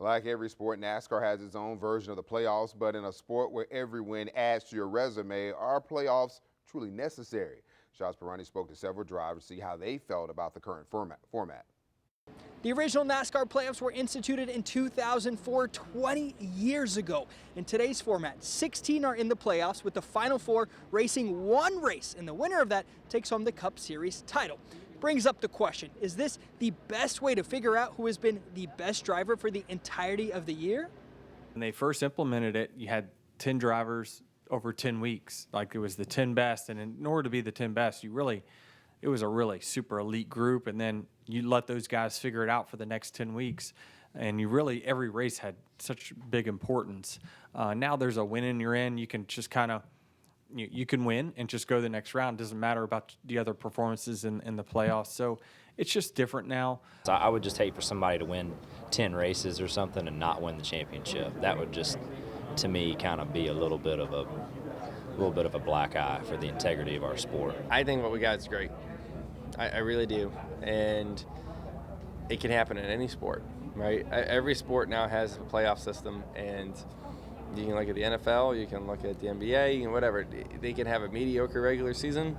Like every sport, NASCAR has its own version of the playoffs, but in a sport where every win adds to your resume, are playoffs truly necessary? Shaz Pirani spoke to several drivers to see how they felt about the current format. The original NASCAR playoffs were instituted in 2004, 20 years ago. In today's format, 16 are in the playoffs, with the final 4 racing one race, and the winner of that takes home the Cup Series title. Brings up the question, is this the best way to figure out who has been the best driver for the entirety of the year? When they first implemented it, you had 10 drivers over 10 weeks. Like, it was the 10 best, and in order to be the 10 best, it was a really super elite group, and then you let those guys figure it out for the next 10 weeks. And every race had such big importance. Now there's a win in your end. You can just you can win and just go the next round. Doesn't matter about the other performances in the playoffs. So it's just different now. I would just hate for somebody to win 10 races or something and not win the championship. That would just, to me, kind of be a little bit of a black eye for the integrity of our sport. I think what we got is great. I really do. And it can happen in any sport, right? Every sport now has a playoff system, and you can look at the NFL, you can look at the NBA, you can whatever. They can have a mediocre regular season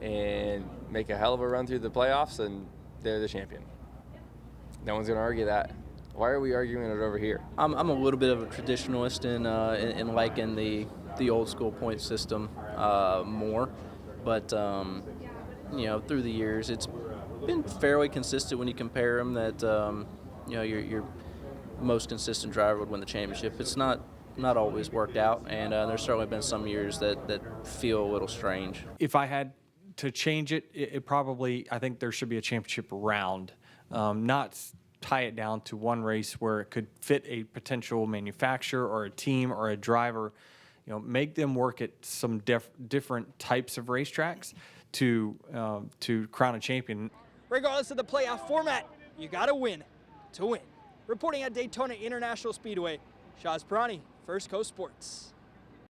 and make a hell of a run through the playoffs, and they're the champion. No one's going to argue that. Why are we arguing it over here? I'm a little bit of a traditionalist in liking the old school point system more, but through the years it's been fairly consistent when you compare them. That your most consistent driver would win the championship. It's not always worked out, and there's certainly been some years that feel a little strange. If I had to change it, I think there should be a championship round, not tie it down to one race where it could fit a potential manufacturer or a team or a driver. Make them work at some different types of racetracks to crown a champion. Regardless of the playoff format, you gotta win to win. Reporting at Daytona International Speedway, Shaz Pirani, First Coast Sports.